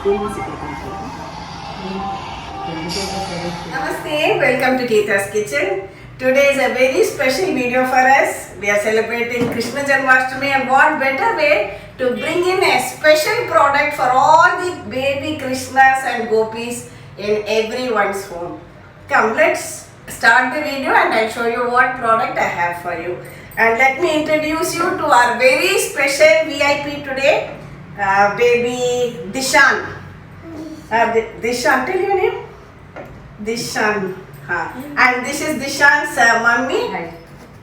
Namaste, welcome to Gita's kitchen. Today is a very special video for us. We are celebrating Krishna Janmashtami, and what better way to bring in a special product for all the baby Krishnas and gopis in everyone's home. Come, let's start the video and I'll show you what product I have for you. And let me introduce you to our very special VIP today, baby Dishan. Dishan, tell your name. Dishan. And this is Dishan's mummy,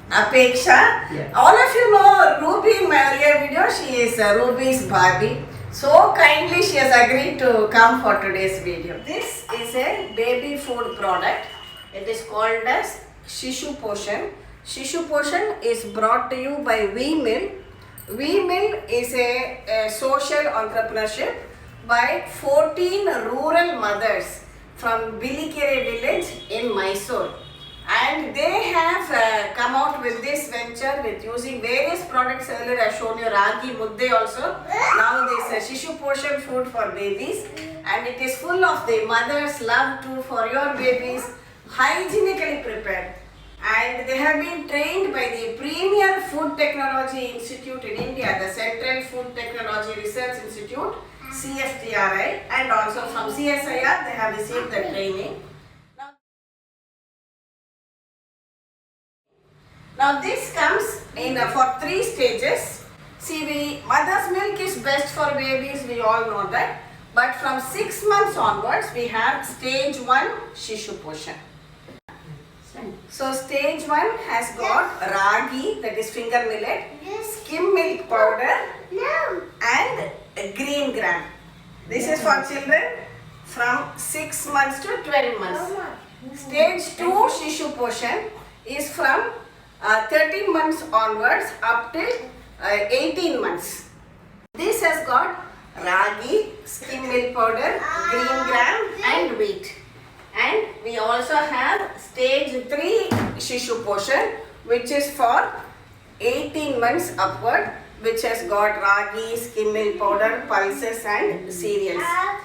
Apeksha. Yeah. All of you know Ruby in my earlier video. She is Ruby's Barbie. So kindly she has agreed to come for today's video. This is a baby food product. It is called as Shishu Poshan. Shishu Poshan is brought to you by V-Mill. V-Mill is a social entrepreneurship by 14 rural mothers from Bilikere village in Mysore, and they have come out with this venture with using various products. Earlier I showed you Ragi mudde also. Now this Shishu Poshan food for babies, and it is full of the mother's love too for your babies, hygienically prepared. And they have been trained by the premier Food Technology Institute in India, the Central Food Technology Research Institute, CFTRI, and also from CSIR they have received the training. Now this comes in for 3 stages. See, mother's milk is best for babies, we all know that. But from 6 months onwards, we have stage 1 Shishu Poshan. So stage 1 has got Ragi, that is finger millet, skim milk powder, and green gram. This is for children from 6 months to 12 months. Stage 2 Shishu Poshan is from 13 months onwards up till 18 months. This has got Ragi, skim milk powder, green gram, and wheat. And we also have stage 3 Shishu Poshan, which is for 18 months upward, which has got Ragi, skim milk powder, pulses and cereals.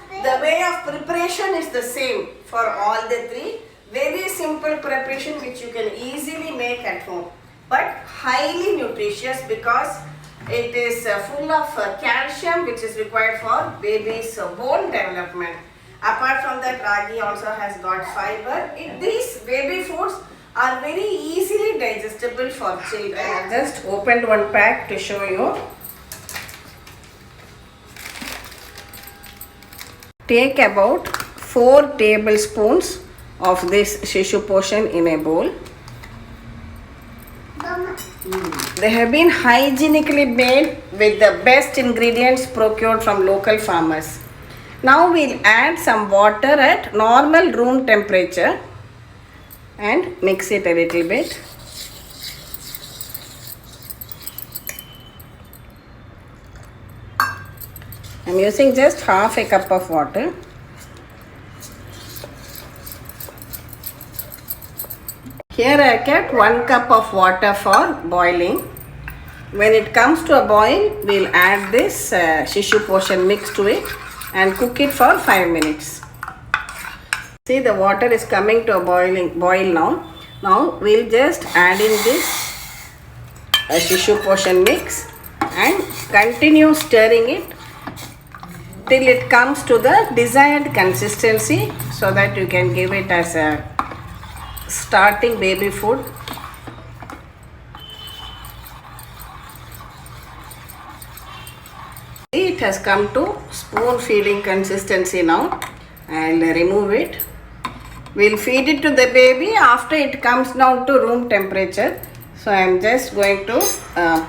The way of preparation is the same for all the 3. Very simple preparation which you can easily make at home, but highly nutritious because it is full of calcium, which is required for baby's bone development. Apart from that, Ragi also has got fiber. These baby foods are very easily digestible for children. I have just opened one pack to show you. Take about 4 tablespoons of this Shishu Poshan in a bowl. They have been hygienically made with the best ingredients procured from local farmers. Now we'll add some water at normal room temperature and mix it a little bit. I'm using just half a cup of water. Here I kept 1 cup of water for boiling. When it comes to a boil, we'll add this Shishu Poshan mix to it and cook it for 5 minutes. See, the water is coming to a boil now. Now we'll just add in this Shishu Poshan mix and continue stirring it till it comes to the desired consistency, so that you can give it as a starting baby food. It has come to spoon feeding consistency now. I'll remove it. We'll feed it to the baby after it comes down to room temperature. So I'm just going to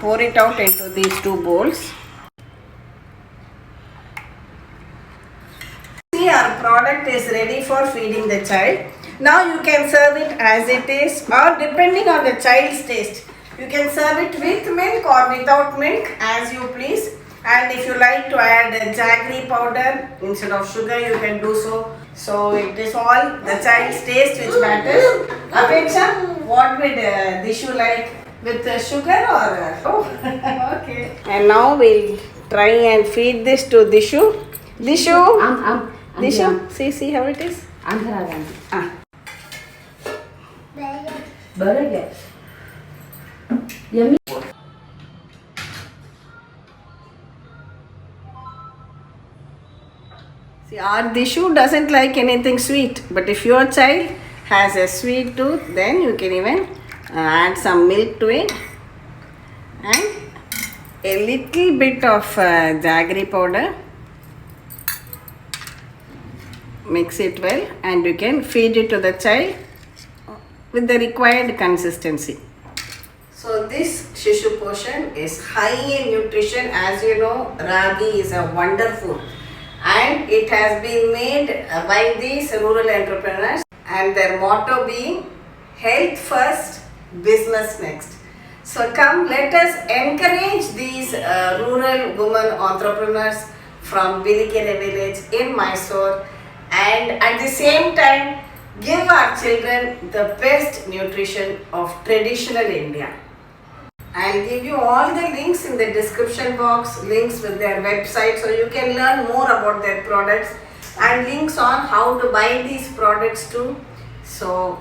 pour it out into these 2 bowls. See, our product is ready for feeding the child. Now you can serve it as it is, or depending on the child's taste. You can serve it with milk or without milk, as you please. And if you like to add jaggery powder instead of sugar, you can do so. So it is all the child's taste which matters. Apeksha, what would Dishu like? With sugar or? Oh, okay. And now we'll try and feed this to Dishu. Dishu. Dishu. Am. See how it is. Andhra Gandhi. Ah. Burger. Yummy. See, our Dishu doesn't like anything sweet, but if your child has a sweet tooth, then you can even add some milk to it and a little bit of jaggery powder. Mix it well and you can feed it to the child with the required consistency. So this Shishu Poshan is high in nutrition. As you know, Ragi is a wonderful and it has been made by these rural entrepreneurs and their motto being health first, business next. So come, let us encourage these rural women entrepreneurs from Bilikere village in Mysore and at the same time give our children the best nutrition of traditional India. I'll give you all the links in the description box, links with their website so you can learn more about their products and links on how to buy these products too. So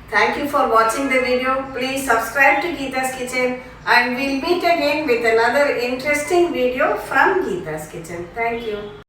thank you for watching the video. Please subscribe to Gita's Kitchen and we'll meet again with another interesting video from Gita's Kitchen. Thank you.